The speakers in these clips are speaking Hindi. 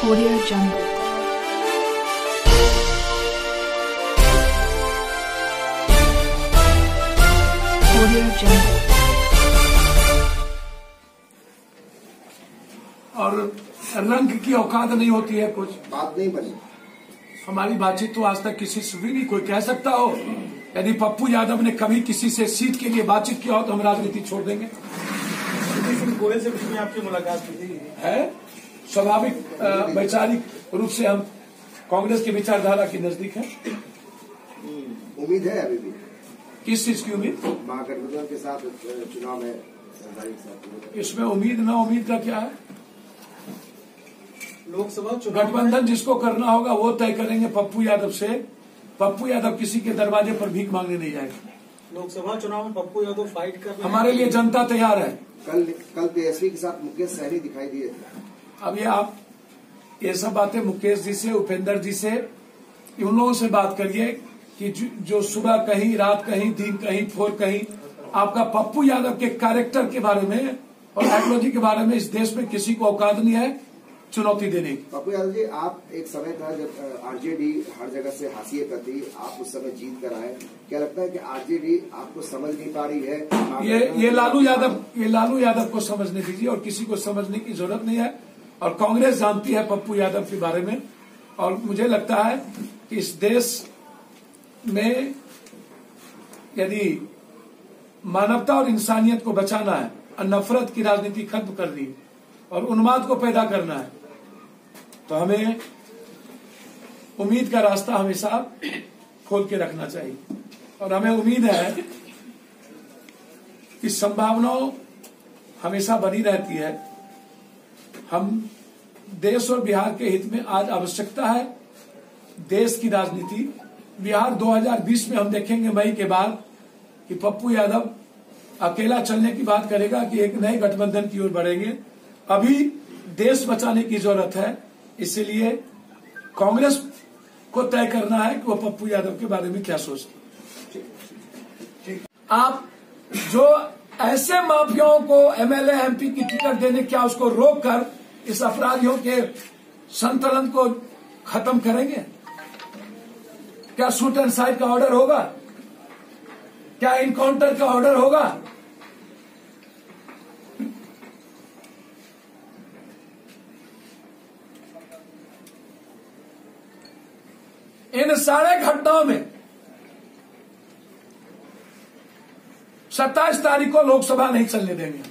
Audio Jungle. Audio Jungle. और रंग की औकात नहीं होती है, कुछ बात नहीं बनी। हमारी बातचीत तो आज तक किसी से भी नहीं कोई कह सकता हो। यदि पप्पू यादव ने कभी किसी से सीट के लिए बातचीत किया हो तो हम राजनीति छोड़ देंगे। गोयल से भी आपकी मुलाकात की थी है स्वाभाविक, वैचारिक रूप से हम कांग्रेस की विचारधारा के नजदीक है। उम्मीद है अभी भी किस चीज की उम्मीद? महागठबंधन के साथ चुनाव में सरदारी के साथ इसमें उम्मीद न उम्मीद का क्या है? लोकसभा चुनाव गठबंधन जिसको करना होगा वो तय करेंगे पप्पू यादव से। पप्पू यादव किसी के दरवाजे पर भीख मांगने नहीं जाएगा। लोकसभा चुनाव में पप्पू यादव फाइट कर हमारे लिए जनता तैयार है। कल तेजस्वी के साथ मुकेश सहनी दिखाई दिए थे। अब ये सब बातें मुकेश जी से, उपेंद्र जी से, उन लोगों से बात करिए कि जो सुबह कहीं, रात कहीं, दिन कहीं, फोर कहीं, आपका पप्पू यादव के कैरेक्टर के बारे में और आइडियोलॉजी के बारे में इस देश में किसी को औकात नहीं है चुनौती देने की। पप्पू यादव जी, आप एक समय था जब आरजेडी हर जगह से हाशिए पर थी, आप उस समय जीत कर आए। क्या लगता है कि आरजेडी आपको समझ नहीं पा रही है? ये लालू यादव को समझने दीजिए और किसी को समझने की जरूरत नहीं है। और कांग्रेस जानती है पप्पू यादव के बारे में। और मुझे लगता है कि इस देश में यदि मानवता और इंसानियत को बचाना है और नफरत की राजनीति खत्म करनी है और उन्माद को पैदा करना है तो हमें उम्मीद का रास्ता हमेशा खोल के रखना चाहिए। और हमें उम्मीद है कि संभावनाएं हमेशा बनी रहती है। हम देश और बिहार के हित में आज आवश्यकता है देश की राजनीति। बिहार 2020 में हम देखेंगे मई के बाद कि पप्पू यादव अकेला चलने की बात करेगा कि एक नए गठबंधन की ओर बढ़ेंगे। अभी देश बचाने की जरूरत है, इसलिए कांग्रेस को तय करना है कि वो पप्पू यादव के बारे में क्या सोचती। आप जो ऐसे माफियाओं को एमएलए एमपी की टिकट देने, क्या उसको रोककर इस अपराधियों के संतुलन को खत्म करेंगे? क्या शूट एंड साइड का ऑर्डर होगा? क्या इनकाउंटर का ऑर्डर होगा? इन सारे घटनाओं में 27 तारीख को लोकसभा नहीं चलने देंगे।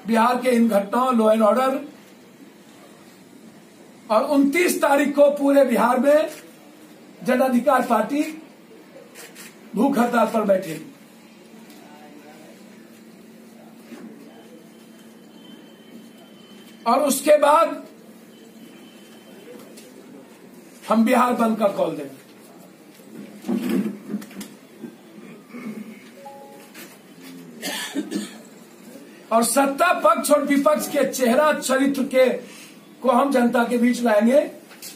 बिहार के इन घटनाओं, लॉ एंड ऑर्डर, और 29 तारीख को पूरे बिहार में जन अधिकार पार्टी भूख हड़ताल पर बैठेगी। और उसके बाद हम बिहार बंद का कॉल देंगे। और सत्ता पक्ष और विपक्ष के चेहरा चरित्र के को हम जनता के बीच लाएंगे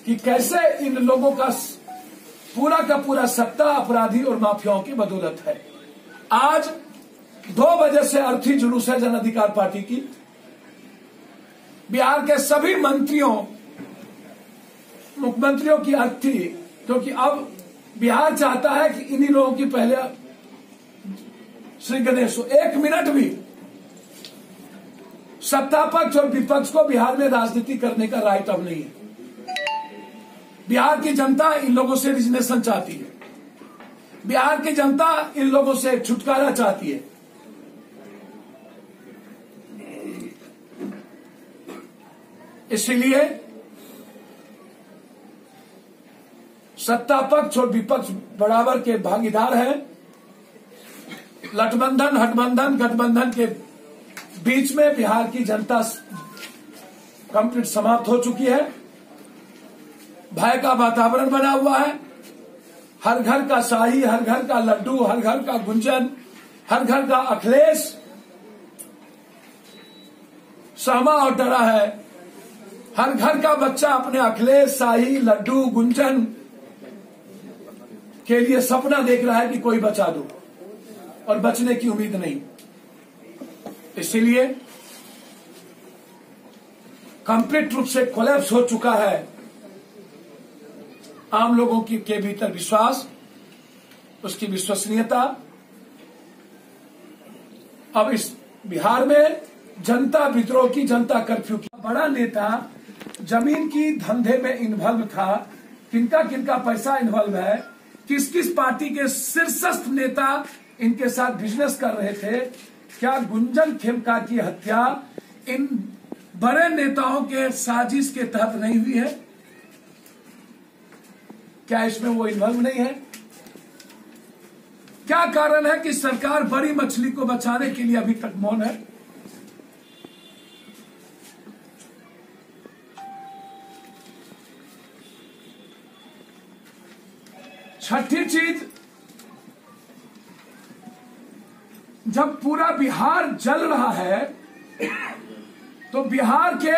कि कैसे इन लोगों का पूरा सत्ता अपराधी और माफियाओं की बदौलत है। आज 2 बजे से अर्थी जुलूस है जन अधिकार पार्टी की। बिहार के सभी मुख्यमंत्रियों की अर्थी, क्योंकि अब बिहार चाहता है कि इन्हीं लोगों की पहले श्री गणेश हो। 1 मिनट भी सत्ता पक्ष और विपक्ष को बिहार में राजनीति करने का राइट अब नहीं है। बिहार की जनता इन लोगों से रिजनेशन चाहती है। बिहार की जनता इन लोगों से छुटकारा चाहती है। इसलिए सत्ता पक्ष और विपक्ष बराबर के भागीदार हैं। लठबंधन, हठबंधन, गठबंधन के बीच में बिहार की जनता कंप्लीट समाप्त हो चुकी है। भय का वातावरण बना हुआ है। हर घर का शाही, हर घर का लड्डू, हर घर का गुंजन, हर घर का अखिलेश सहमा और डरा है। हर घर का बच्चा अपने अखिलेश, शाही, लड्डू, गुंजन के लिए सपना देख रहा है कि कोई बचा दो, और बचने की उम्मीद नहीं। इसलिए कंप्लीट रूप से कोलैप्स हो चुका है आम लोगों के भीतर विश्वास, उसकी विश्वसनीयता। अब इस बिहार में जनता विद्रोह की, जनता कर्फ्यू की, बड़ा नेता जमीन की धंधे में इन्वॉल्व था, किनका किनका पैसा इन्वॉल्व है, किस किस पार्टी के शीर्षस्थ नेता इनके साथ बिजनेस कर रहे थे। क्या गुंजन खेमका की हत्या इन बड़े नेताओं के साजिश के तहत नहीं हुई है? क्या इसमें वो इन्वॉल्व नहीं है? क्या कारण है कि सरकार बड़ी मछली को बचाने के लिए अभी तक मौन है? छठी चीज, जब पूरा बिहार जल रहा है तो बिहार के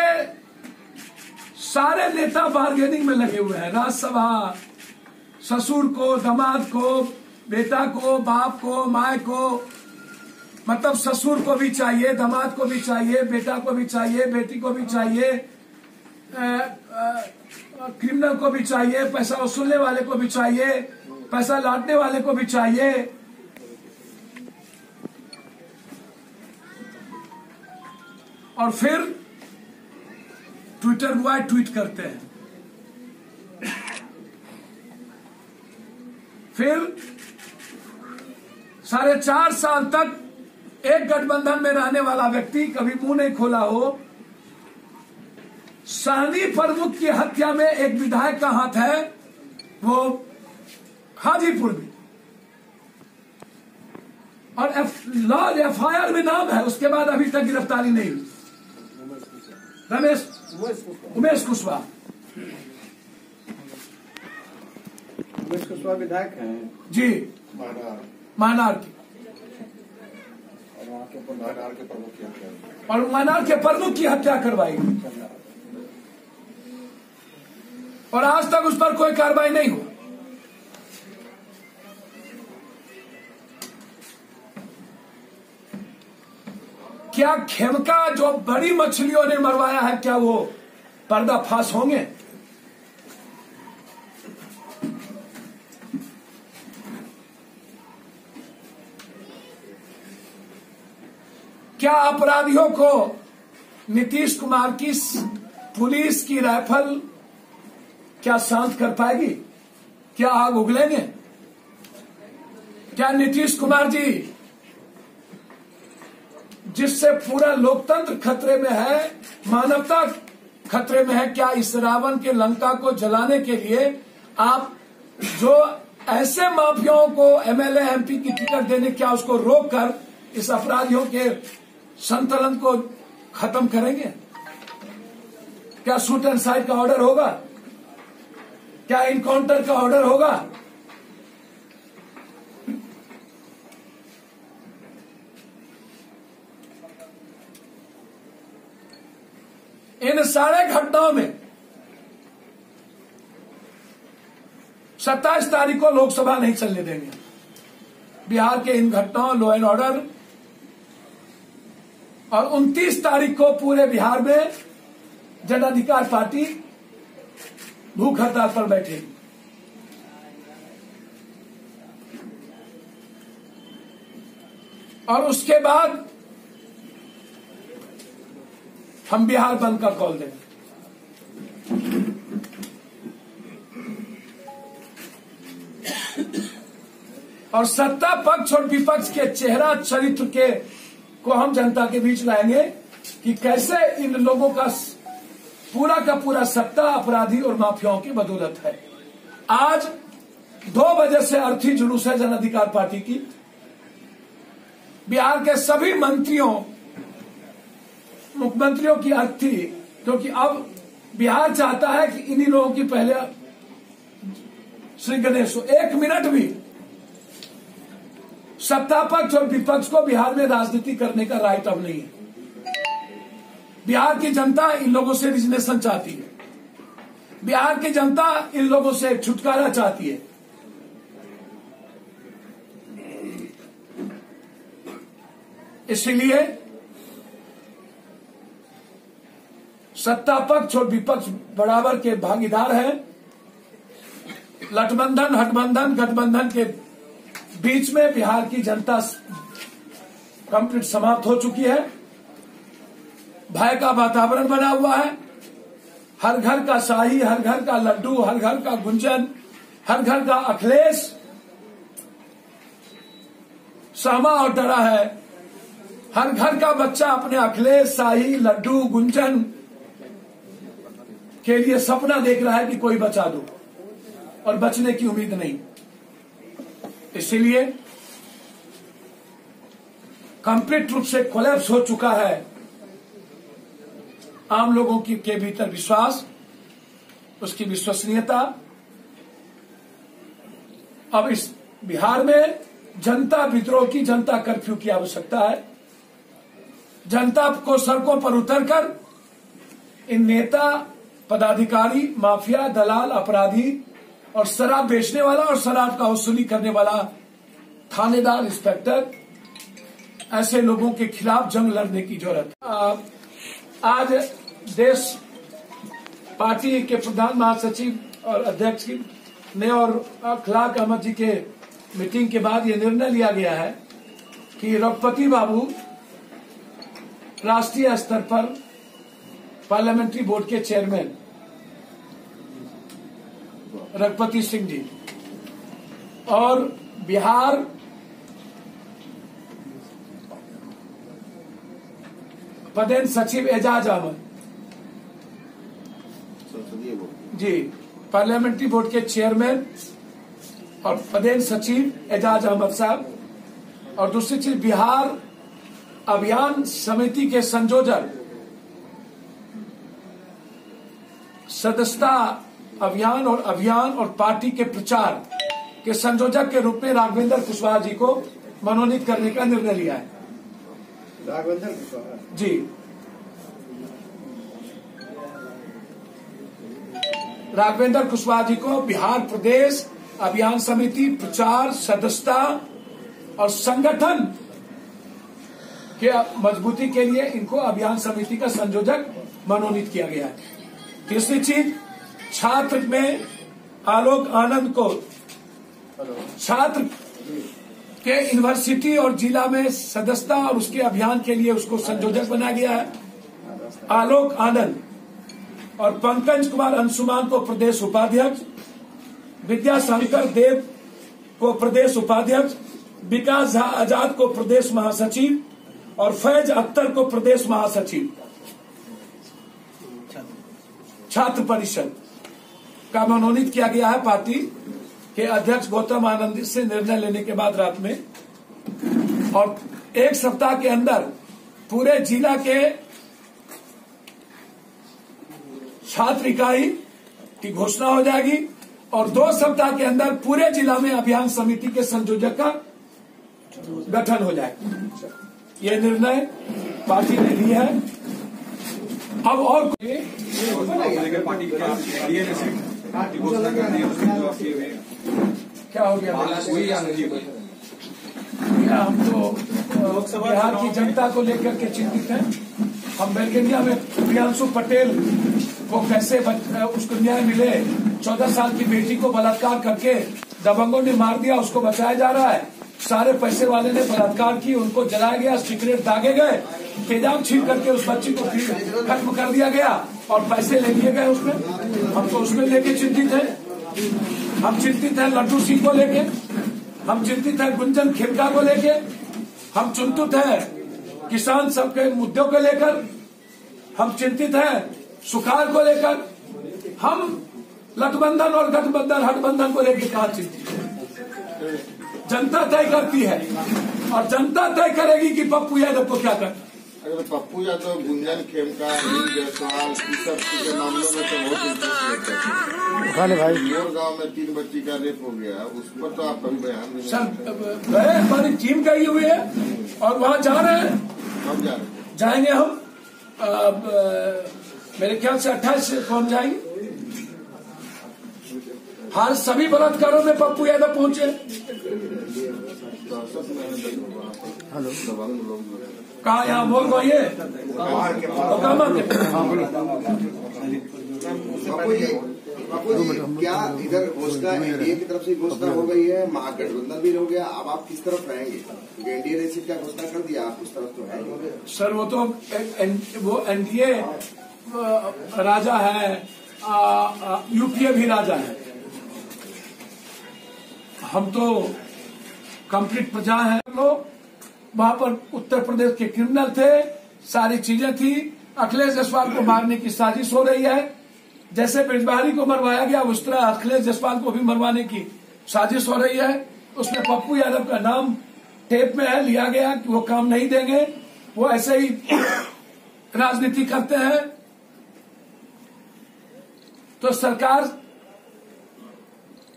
सारे नेता बार्गेनिंग में लगे हुए हैं। राज्यसभा, ससुर को, दामाद को, बेटा को, बाप को, माए को, मतलब ससुर को भी चाहिए, दामाद को भी चाहिए, बेटा को भी चाहिए, बेटी को भी चाहिए, क्रिमिनल को भी चाहिए, पैसा वसूलने वाले को भी चाहिए, पैसा लौटने वाले को भी चाहिए। और फिर ट्विटर बॉय ट्वीट करते हैं, फिर 4.5 साल तक एक गठबंधन में रहने वाला व्यक्ति कभी मुंह नहीं खोला हो। सहनी प्रमुख की हत्या में एक विधायक का हाथ है, वो हाजीपुर में, और एफआईआर में नाम है, उसके बाद अभी तक गिरफ्तारी नहीं हुई। उमेश कुशवाहा विधायक हैं जी, मानार की, और मानार के प्रमुख की हत्या करवाई और आज तक उस पर कोई कार्रवाई नहीं हुई। क्या खेमका जो बड़ी मछलियों ने मरवाया है, क्या वो पर्दाफाश होंगे? क्या अपराधियों को नीतीश कुमार की पुलिस की राइफल क्या शांत कर पाएगी? क्या आग उगलेंगे? क्या नीतीश कुमार जी, जिससे पूरा लोकतंत्र खतरे में है, मानवता खतरे में है, क्या इस रावण के लंका को जलाने के लिए आप जो ऐसे माफियाओं को एमएलए एमपी की टिकट देने, क्या उसको रोककर इस अपराधियों के संतुलन को खत्म करेंगे? क्या शूट एंड साइड का ऑर्डर होगा? क्या इनकाउंटर का ऑर्डर होगा? इन सारे घटनाओं में 27 तारीख को लोकसभा नहीं चलने देंगे। बिहार के इन घटनाओं, लॉ एंड ऑर्डर, और 29 तारीख को पूरे बिहार में जन अधिकार पार्टी भूख हड़ताल पर बैठेगी। और उसके बाद हम बिहार बंद का कॉल देंगे। और सत्ता पक्ष और विपक्ष के चेहरा चरित्र के को हम जनता के बीच लाएंगे कि कैसे इन लोगों का पूरा सत्ता अपराधी और माफियाओं की बदौलत है। आज 2 बजे से अर्थी जुलूस है जन अधिकार पार्टी की। बिहार के सभी मंत्रियों, मुख्यमंत्रियों की अर्थी, क्योंकि अब बिहार चाहता है कि इन्हीं लोगों की पहले श्री गणेश, 1 मिनट भी सत्ता पक्ष और विपक्ष को बिहार में राजनीति करने का राइट अब नहीं है। बिहार की जनता इन लोगों से रिजनेशन चाहती है। बिहार की जनता इन लोगों से छुटकारा चाहती है। इसलिए सत्ता पक्ष और विपक्ष बराबर के भागीदार हैं। लठबंधन, हठबंधन, गठबंधन के बीच में बिहार की जनता कंप्लीट समाप्त हो चुकी है। भय का वातावरण बना हुआ है। हर घर का शाही, हर घर का लड्डू, हर घर का गुंजन, हर घर का अखिलेश सहमा और डरा है। हर घर का बच्चा अपने अखिलेश, शाही, लड्डू, गुंजन के लिए सपना देख रहा है कि कोई बचा दो, और बचने की उम्मीद नहीं। इसीलिए कंप्लीट रूप से कोलैप्स हो चुका है आम लोगों की के भीतर विश्वास, उसकी विश्वसनीयता। अब इस बिहार में जनता विद्रोह की, जनता कर्फ्यू की आवश्यकता है। जनता को सड़कों पर उतरकर इन नेता, पदाधिकारी, माफिया, दलाल, अपराधी और शराब बेचने वाला और शराब का वसूली करने वाला थानेदार, इंस्पेक्टर, ऐसे लोगों के खिलाफ जंग लड़ने की जरूरत है। आज देश पार्टी के प्रधान महासचिव और अध्यक्ष ने और खलाक अहमद जी के मीटिंग के बाद ये निर्णय लिया गया है कि रघुपति बाबू राष्ट्रीय स्तर पर पार्लियामेंट्री बोर्ड के चेयरमैन रघुपति सिंह जी और बिहार पदेन सचिव एजाज अहमद जी, पार्लियामेंट्री बोर्ड के चेयरमैन और पदेन सचिव एजाज अहमद साहब, और दूसरी चीज बिहार अभियान समिति के संयोजक, सदस्यता अभियान और पार्टी के प्रचार के संयोजक के रूप में राघवेंद्र कुशवाहा जी को मनोनीत करने का निर्णय लिया है। राघवेंद्र कुशवाहा जी, राघवेंद्र कुशवाहा जी को बिहार प्रदेश अभियान समिति, प्रचार, सदस्यता और संगठन के मजबूती के लिए इनको अभियान समिति का संयोजक मनोनीत किया गया है। तीसरी चीज, छात्र में आलोक आनंद को छात्र के यूनिवर्सिटी और जिला में सदस्यता और उसके अभियान के लिए उसको संयोजक बनाया गया है। आलोक आनंद और पंकज कुमार अंशुमान को प्रदेश उपाध्यक्ष, विद्याशंकर देव को प्रदेश उपाध्यक्ष, विकास झा आजाद को प्रदेश महासचिव और फैज अख्तर को प्रदेश महासचिव छात्र परिषद का मनोनीत किया गया है। पार्टी के अध्यक्ष गौतम आनंद से निर्णय लेने के बाद रात में, और एक सप्ताह के अंदर पूरे जिला के छात्र इकाई की घोषणा हो जाएगी और 2 सप्ताह के अंदर पूरे जिला में अभियान समिति के संयोजक का गठन हो जाएगा। ये निर्णय पार्टी ने लिया है। अब और क्या हो गया? हम तो बिहार की जनता को लेकर के चिंतित हैं। हम बेलगंडिया में प्रियांशु पटेल को कैसे उसको न्याय मिले, 14 साल की बेटी को बलात्कार करके दबंगों ने मार दिया, उसको बचाया जा रहा है। सारे पैसे वाले ने बलात्कार की, उनको जलाया गया, सिगरेट दागे गए, तेजाब छीन करके उस बच्ची को खत्म कर दिया गया और पैसे ले लिए गए उसमें। हम तो उसमें लेके चिंतित है। हम चिंतित है लड्डू सिंह को लेके, हम चिंतित है गुंजन खिलका को लेके, हम चिंतित है किसान सबके मुद्दों को लेकर, हम चिंतित है सुखाड़ को लेकर। हम लठबंधन और गठबंधन हठबंधन को लेकर कहा चिंतित है? जनता तय करती है और जनता तय करेगी कि पप्पू यादव को क्या करना। अगर पप्पू यादव, गुंजन खेमका, जायसवाल सब के मामलों में तो बहुत इंटरेस्ट लेते हैं भाई। मोर गांव में 3 बच्ची का रेप हो गया, उस पर तो आप कभी बयान नहीं। सर गए, हमारी टीम गई हुई है और वहाँ जा रहे हैं। हम जा रहे हैं, जाएंगे हम। मेरे ख्याल से 28 से पहुंच जाएंगे। हर सभी बलात्कारों में पप्पू यादव पहुंचे। हेलो, दबंग लोग कहा यहाँ बोल रहा ये बापू जी क्या इधर घोषणा एनडीए की तरफ से घोषणा हो गई है, महागठबंधन भी हो गया, अब आप किस तरफ रहेंगे? क्योंकि एनडीए ने सीट का घोषणा कर दिया, आप उस तरफ तो है सर। वो एनडीए राजा है, यूपीए भी राजा है, हम तो कंप्लीट प्रजा है। लोग वहां पर उत्तर प्रदेश के क्रिमिनल थे, सारी चीजें थी। अखिलेश जायसवाल को मारने की साजिश हो रही है, जैसे बिजबारी को मरवाया गया उस तरह अखिलेश जायसवाल को भी मरवाने की साजिश हो रही है। उसमें पप्पू यादव का नाम टेप में है, लिया गया कि वो काम नहीं देंगे, वो ऐसे ही राजनीति करते हैं। तो सरकार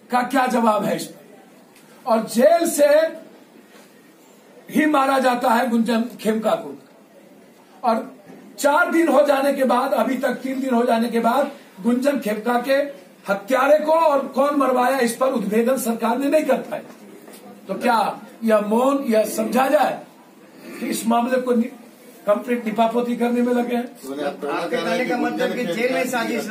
का क्या जवाब है इस पर? और जेल से ही मारा जाता है गुंजन खेमका को, और 4 दिन हो जाने के बाद, अभी तक 3 दिन हो जाने के बाद गुंजन खेमका के हत्यारे को और कौन मरवाया इस पर उद्भेदन सरकार ने नहीं कर पाई। तो क्या यह मौन, यह समझा जाए कि इस मामले को कंप्लीट निपापोती करने में लगे हैं? आपके कहने का मतलब कि जेल में साजिश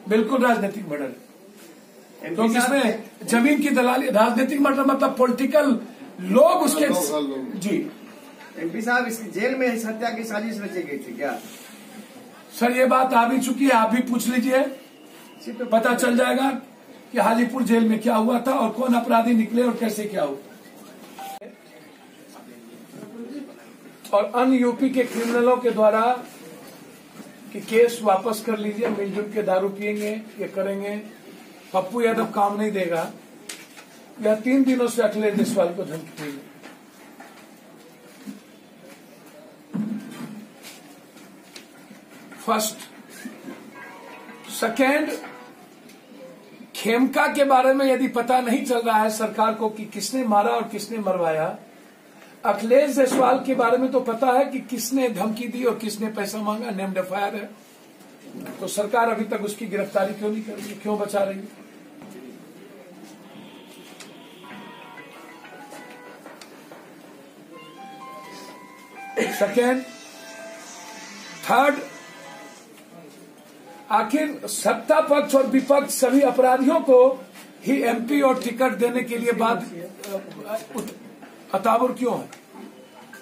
बिल्कुल राजनीतिक मर्डर है। तो इसमें जमीन की दलाली, राजनीतिक मर्डर मतलब पॉलिटिकल लोग उसके जी। एमपी साहब, इस जेल में इस हत्या की साजिश रची गई थी क्या? सर ये बात आ भी चुकी है, आप भी पूछ लीजिए, पता चल जाएगा कि हाजीपुर जेल में क्या हुआ था और कौन अपराधी निकले और कैसे क्या हुआ। और अन्य यूपी के क्रिमिनलों के द्वारा कि केस वापस कर लीजिए, मिलजुल के दारू पियेंगे, ये करेंगे, पप्पू यादव काम नहीं देगा। यह 3 दिनों से अखिलेश जायसवाल को धमकी दी। फर्स्ट, सेकेंड, खेमका के बारे में यदि पता नहीं चल रहा है सरकार को कि किसने मारा और किसने मरवाया, अखिलेश जायसवाल के बारे में तो पता है कि किसने धमकी दी और किसने पैसा मांगा, नेम्ड एफआईआर है। तो सरकार अभी तक उसकी गिरफ्तारी क्यों नहीं कर रही, क्यों बचा रही है? सेकेंड, थर्ड, आखिर सत्ता पक्ष और विपक्ष सभी अपराधियों को ही एमपी और टिकट देने के लिए बात अताबुर क्यों है?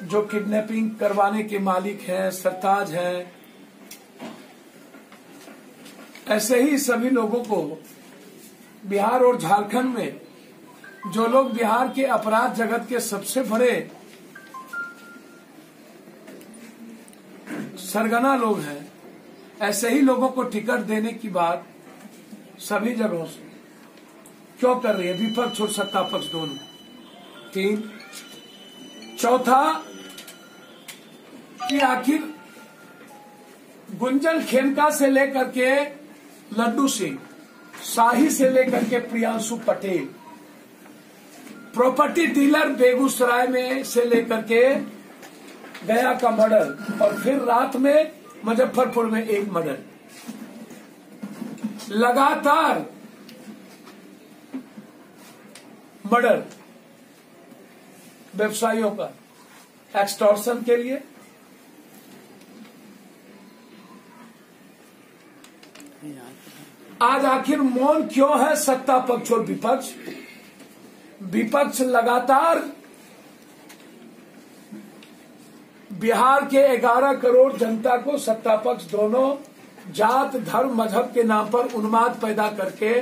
जो किडनैपिंग करवाने के मालिक हैं, सरताज हैं, ऐसे ही सभी लोगों को बिहार और झारखंड में, जो लोग बिहार के अपराध जगत के सबसे बड़े सरगना लोग हैं, ऐसे ही लोगों को टिकट देने की बात सभी जगहों से क्यों कर रही है विपक्ष और सत्ता पक्ष दोनों? 3, चौथा कि आखिर गुंजन खेमका से लेकर के लड्डू सिंह, शाही से लेकर के प्रियांशु पटेल, प्रॉपर्टी डीलर बेगूसराय में से लेकर के गया का मर्डर, और फिर रात में मुजफ्फरपुर में एक मर्डर, लगातार मर्डर व्यवसायियों का एक्सटॉर्शन के लिए। आज आखिर मौन क्यों है सत्ता पक्ष और विपक्ष? विपक्ष लगातार बिहार के 11 करोड़ जनता को, सत्ता पक्ष दोनों, जात धर्म मजहब के नाम पर उन्माद पैदा करके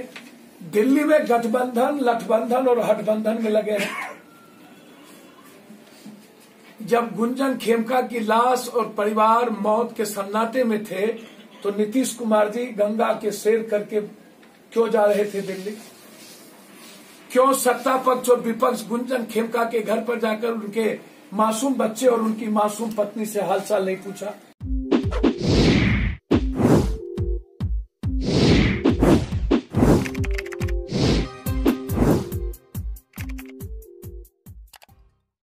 दिल्ली में गठबंधन, लठबंधन और हठबंधन में लगे हैं। जब गुंजन खेमका की लाश और परिवार मौत के सन्नाटे में थे तो नीतीश कुमार जी गंगा के सैर करके क्यों जा रहे थे दिल्ली? क्यों सत्ता पक्ष और विपक्ष गुंजन खेमका के घर पर जाकर उनके मासूम बच्चे और उनकी मासूम पत्नी से हालचाल नहीं पूछा?